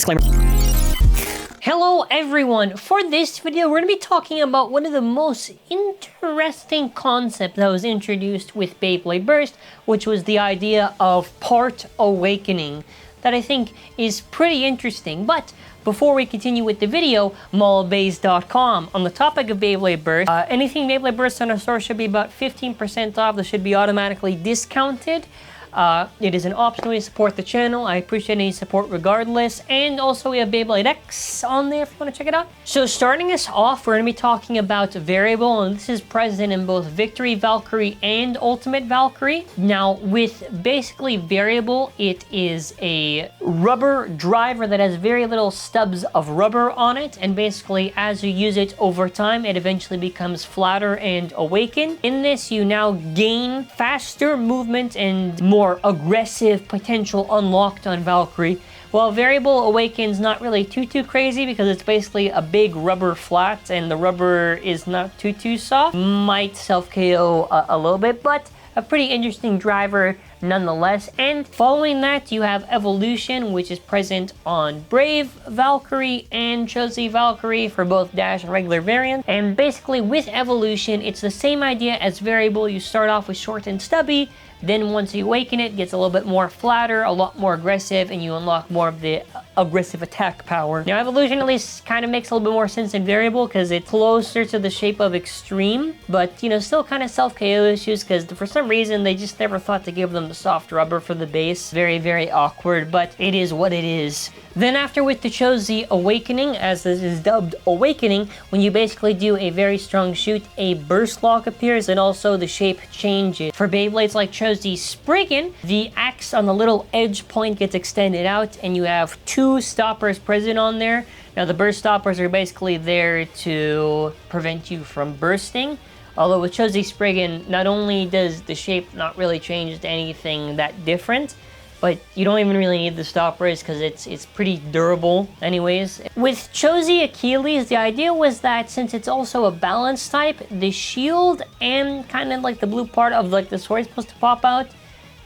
Disclaimer. Hello everyone! For this video, we're going to be talking about one of the most interesting concepts that was introduced with Beyblade Burst, which was the idea of part awakening, that I think is pretty interesting. But before we continue with the video, mallbays.com. On the topic of Beyblade Burst, anything Beyblade Burst on our store should be about 15% off. This should be automatically discounted. It is an option way to support the channel. I appreciate any support regardless. And also we have Beyblade X on there if you want to check it out. So starting us off, we're going to be talking about Variable, and this is present in both Victory Valkyrie and Ultimate Valkyrie. Now with basically Variable, it is a rubber driver that has very little stubs of rubber on it, and basically as you use it over time, it eventually becomes flatter and awakened. In this, you now gain faster movement and more aggressive potential unlocked on Valkyrie. While Variable awakens not really too crazy because it's basically a big rubber flat and the rubber is not too soft. Might self KO a little bit, but a pretty interesting driver nonetheless. And following that, you have Evolution, which is present on Brave Valkyrie and cho-z Valkyrie for both Dash and regular variants. And basically with Evolution, it's the same idea as Variable. You start off with short and stubby, then once you awaken it, gets a little bit more flatter, a lot more aggressive, and you unlock more of the aggressive attack power. Now Evolution at least kind of makes a little bit more sense than Variable because it's closer to the shape of Extreme, but you know, still kind of self-KO issues because for some reason they just never thought to give them the soft rubber for the base. Very awkward, but it is what it is. Then after with the cho-z Awakening, as this is dubbed Awakening, when you basically do a very strong shoot, a burst lock appears and also the shape changes. For Beyblades like cho-z Spriggan, the axe on the little edge point gets extended out and you have two stoppers present on there. Now the burst stoppers are basically there to prevent you from bursting. Although with cho-z Spriggan, not only does the shape not really change to anything that different, but you don't even really need the stoppers because it's pretty durable anyways. With cho-z Achilles, the idea was that since it's also a balance type, the shield and kind of like the blue part of like the sword is supposed to pop out.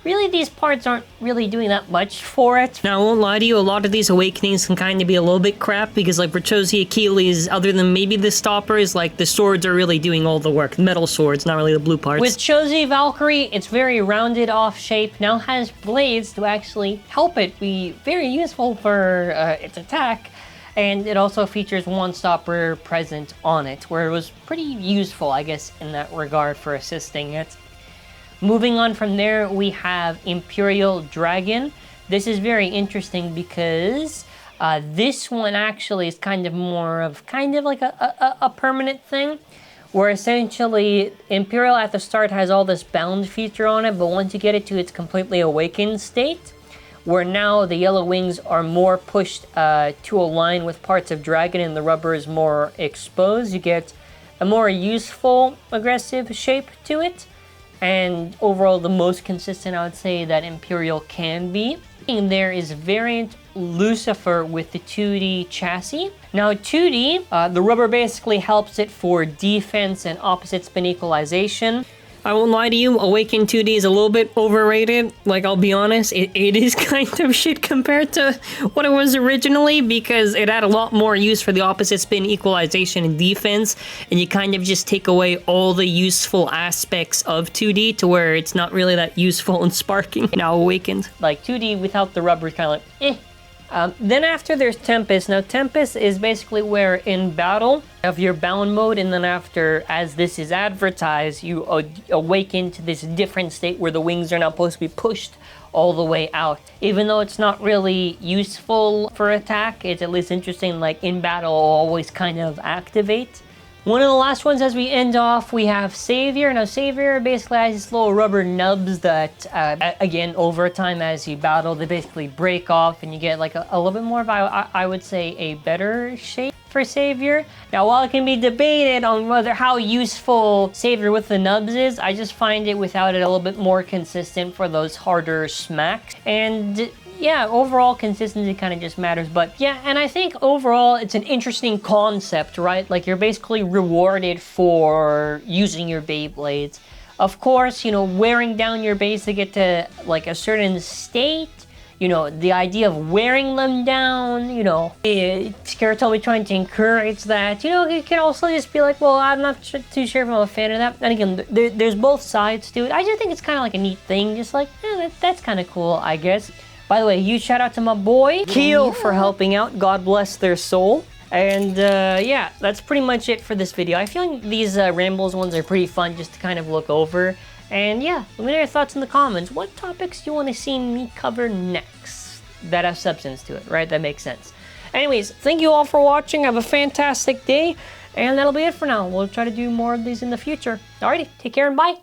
Really, these parts aren't really doing that much for it. Now, I won't lie to you, a lot of these awakenings can kind of be a little bit crap because like for cho-z Achilles, other than maybe the stoppers, like the swords are really doing all the work. Metal swords, not really the blue parts. With cho-z Valkyrie, it's very rounded off shape, now has blades to actually help it be very useful for its attack. And it also features one stopper present on it, where it was pretty useful, I guess, in that regard for assisting it. Moving on from there, we have Imperial Dragon. This is very interesting because this one actually is kind of like a permanent thing, where essentially Imperial at the start has all this bound feature on it, but once you get it to its completely awakened state, where now the yellow wings are more pushed to align with parts of Dragon and the rubber is more exposed, you get a more useful, aggressive shape to it. And overall the most consistent I would say that Imperial can be. And there is variant Lucifer with the 2D chassis. Now 2D, the rubber basically helps it for defense and opposite spin equalization. I won't lie to you, Awaken 2D is a little bit overrated. Like, I'll be honest, it is kind of shit compared to what it was originally because it had a lot more use for the opposite spin equalization and defense, and you kind of just take away all the useful aspects of 2D to where it's not really that useful and sparking. Now Awakened. Like, 2D without the rubber is kind of like, eh. Then after there's Tempest. Now Tempest is basically where in battle of your bound mode, and then after, as this is advertised, you awaken to this different state where the wings are now supposed to be pushed all the way out. Even though it's not really useful for attack, it's at least interesting, like in battle it'll always kind of activate. One of the last ones as we end off, we have Savior. Now Savior basically has these little rubber nubs that, again, over time as you battle, they basically break off and you get like a little bit more of, I would say, a better shape for Savior. Now while it can be debated on whether how useful Savior with the nubs is, I just find it without it a little bit more consistent for those harder smacks. And yeah, overall consistency kind of just matters. But yeah, and I think overall it's an interesting concept, right? Like you're basically rewarded for using your Beyblades. Of course, you know, wearing down your base to get to like a certain state, you know, the idea of wearing them down, you know, Scaratobi trying to encourage that, you know, you can also just be like, well, I'm not too sure if I'm a fan of that. And again, there's both sides to it. I just think it's kind of like a neat thing, just like, that's kind of cool, I guess. By the way, huge shout out to my boy, Keel, for helping out. God bless their soul. And yeah, that's pretty much it for this video. I feel like these Rambles ones are pretty fun just to kind of look over. And yeah, let me know your thoughts in the comments. What topics do you want to see me cover next that have substance to it, right? That makes sense. Anyways, thank you all for watching. Have a fantastic day. And that'll be it for now. We'll try to do more of these in the future. Alrighty, take care and bye.